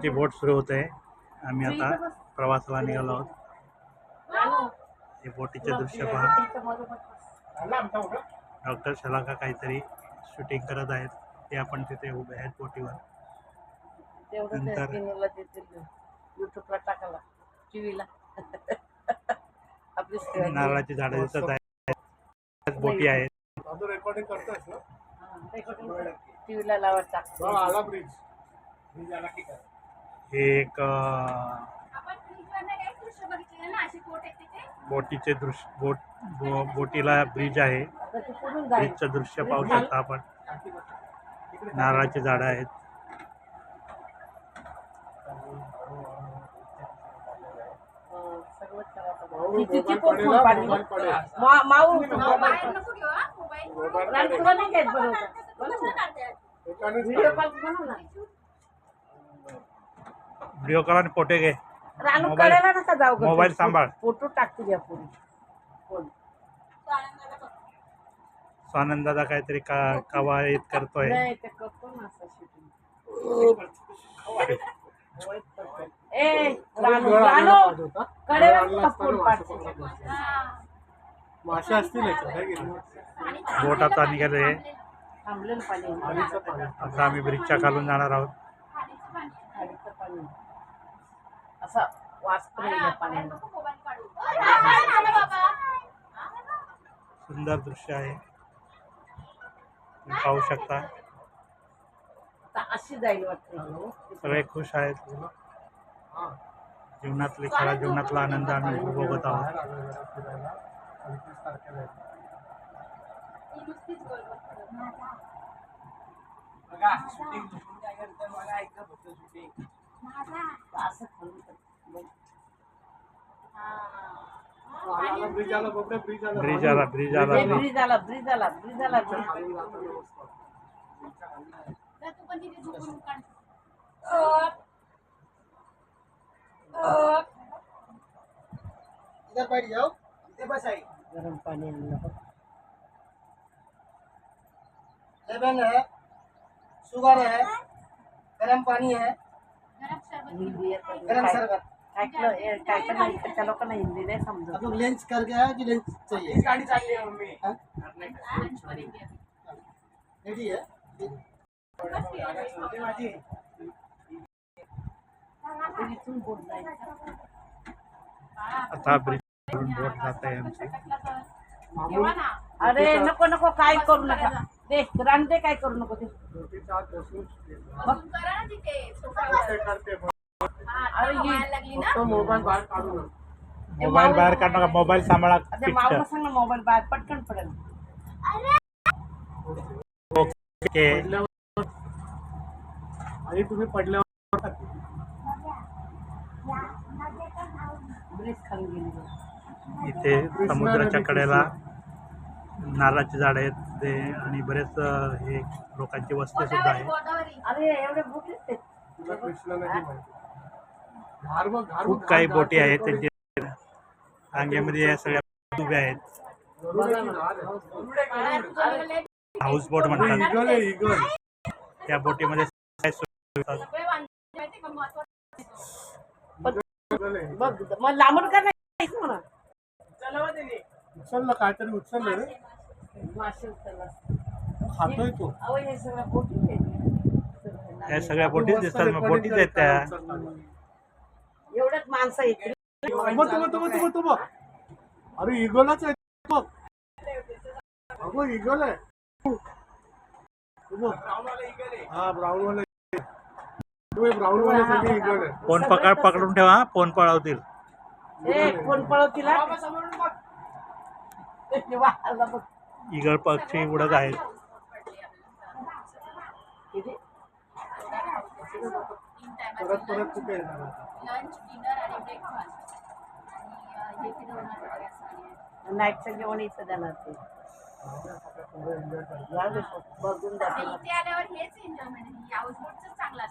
ची बोट सुरू होते. आम्ही आता प्रवासाला निघालो आहोत. हे बोटीचे दृश्य पहा. डॉक्टर शलाका काहीतरी शूटिंग करत आहेत. ते आपण तिथे उभे आहेत बोटीवर. नंतर नारळाची झाडं दिसत आहेत. बोटी आहेत. हे एक बोटीचे दृश्य बोटीला ब्रिज आहे. ब्रिजचं दृश्य पाहू शकता आपण. नारळाची झाडं आहेत. व्हिडिओ कॉल आणि फोटो घे. मोबाईल सांभाळ. फोटो टाकते घ्या पुढे. स्वानंद दादा काहीतरी कवायत करतोय. मासे असतील बोट आता निघाले. आता आम्ही ब्रिजच्या खालून जाणार आहोत. असा वाचतो सुंदर दृश्य आहे. पाहू शकता. अशी जाईल वाटते. सगळे खुश आहेत. खरा जीवनातला आनंद आम्ही उपभोगत आहोत. ब्रिज आला. इधर बैठ जाओ. इधर बस आई. गरम पाणी आणलं. लेमन है, शुगर है, गरम पानी है, गरम शरबत. काय लोकांना हिंदी नाही समजत. आप लोग लंच करके आए कि लंच चाहिए? गाड़ी चाहिए मम्मी. रेडी है. आता ब्रिज बोट जात आहे आमची. अरे नको काय करू नका. दे रान दे. काय करू नको ते. मोबाईल बाहेर काढू. मोबाईल बाहेर काढ नका. मोबाईल सांभाळा. मावला सांग ना मोबाईल बाहेर पटकन पडेल. आणि तुम्ही पडल्यावर ब्रिज खाली गेली. इथे समुद्राच्या कडेला नारळाची झाड आहेत ते आणि बरेच हे लोकांची वस्ती सुद्धा आहे. अरे एवढे बोटी आहेत. खूप काही बोटी आहेत. त्यांची रांगेमध्ये या सगळ्या उभ्या आहेत. हाऊस बोट म्हणतात. त्या बोटीमध्ये मग लांबून का नाही म्हणा. उचललं काहीतरी उचललं रे. मासे उचलला. खातोय तो. हे सगळं बोटी आहेत. या सगळ्या बोटीच दिसतात. मग बोटीच आहेत त्या. एवढ्याच माणसं येतील. अरे इगलच आहे बघ. अगो इगल आहे. हा ब्राऊन वाला. ब्राऊन वाले सगळे इगल आहे. फोन पकडून ठेवा. फोन पळवतील. कोण पळवतील. इगळ पक्षी उडत आहेत. परत कुठे येणार. लंच, डिनर आणि ब्रेकफास्ट आणि हे फिरवणार. नाईटचं जेवण इथं देणार ते. बघून इथे आल्यावर हेच एन्जॉयमेंट. हाऊस बोटच चांगला असतं.